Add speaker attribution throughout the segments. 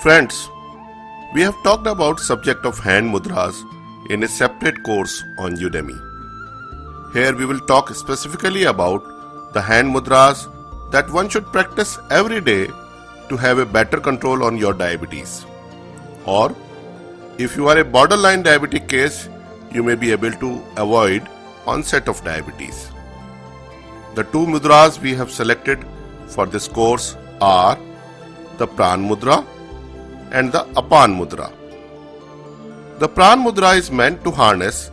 Speaker 1: Friends, we have talked about subject of hand mudras in a separate course on Udemy. Here we will talk specifically about the hand mudras that one should practice every day to have a better control on your diabetes. Or if you are a borderline diabetic case, you may be able to avoid onset of diabetes. The two mudras we have selected for this course are the Pran Mudra and the Apan Mudra. The Pran Mudra is meant to harness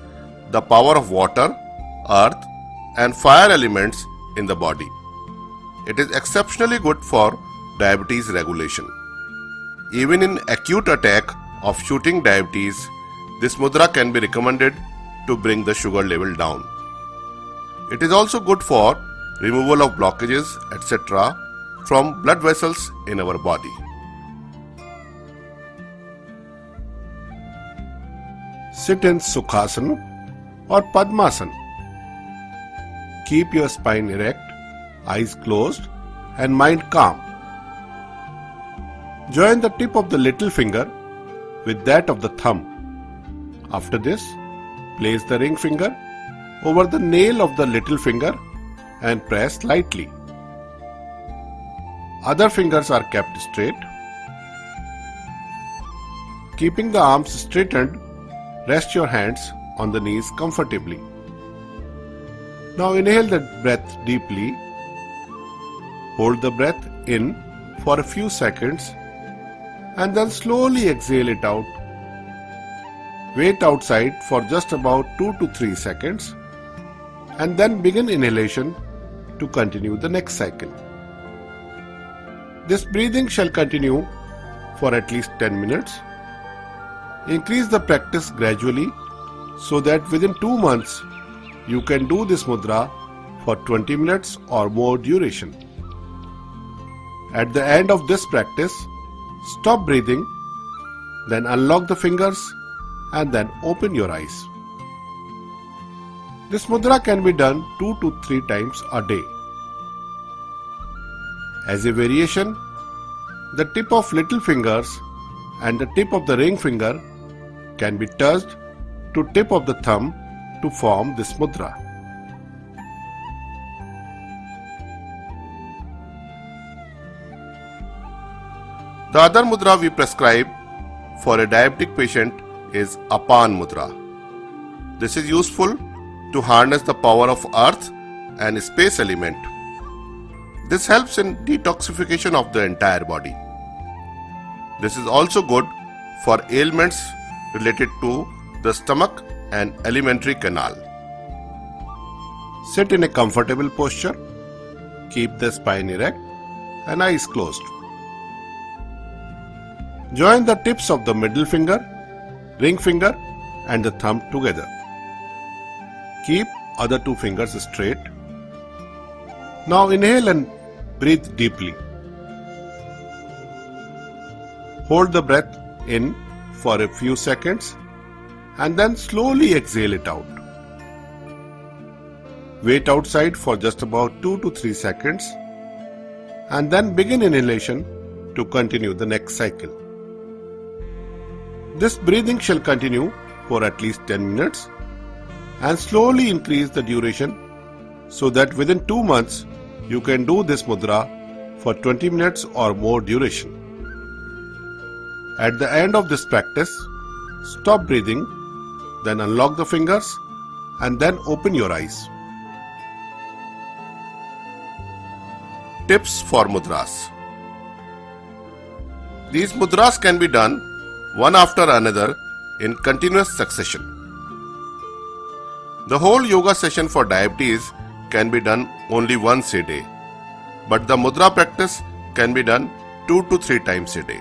Speaker 1: the power of water, earth and fire elements in the body. It is exceptionally good for diabetes regulation. Even in acute attack of shooting diabetes, this mudra can be recommended to bring the sugar level down. It is also good for removal of blockages, etc. from blood vessels in our body.
Speaker 2: Sit in Sukhasana or Padmasana. Keep your spine erect, eyes closed and mind calm. Join the tip of the little finger with that of the thumb. After this, place the ring finger over the nail of the little finger and press lightly. Other fingers are kept straight. Keeping the arms straightened, rest your hands on the knees comfortably. Now inhale the breath deeply. Hold the breath in for a few seconds and then slowly exhale it out. Wait outside for just about 2 to 3 seconds and then begin inhalation to continue the next cycle. This breathing shall continue for at least 10 minutes. Increase the practice gradually so that within 2 months you can do this mudra for 20 minutes or more duration. At the end of this practice, stop breathing, then unlock the fingers and then open your eyes. This mudra can be done 2 to 3 times a day. As a variation, the tip of little fingers and the tip of the ring finger can be touched to tip of the thumb to form this mudra.
Speaker 1: The other mudra we prescribe for a diabetic patient is Apan Mudra. This is useful to harness the power of earth and space element. This helps in detoxification of the entire body. This is also good for ailments related to the stomach and alimentary canal.
Speaker 2: Sit in a comfortable posture. Keep the spine erect and eyes closed. Join the tips of the middle finger, ring finger and the thumb together. Keep other 2 fingers straight. Now inhale and breathe deeply. Hold the breath in for a few seconds and then slowly exhale it out. Wait outside for just about 2 to 3 seconds and then begin inhalation to continue the next cycle. This breathing shall continue for at least 10 minutes and slowly increase the duration so that within 2 months you can do this mudra for 20 minutes or more duration. At the end of this practice, stop breathing, then unlock the fingers and then open your eyes.
Speaker 1: Tips for mudras. These mudras can be done one after another in continuous succession. The whole yoga session for diabetes can be done only once a day, but the mudra practice can be done 2 to 3 times a day.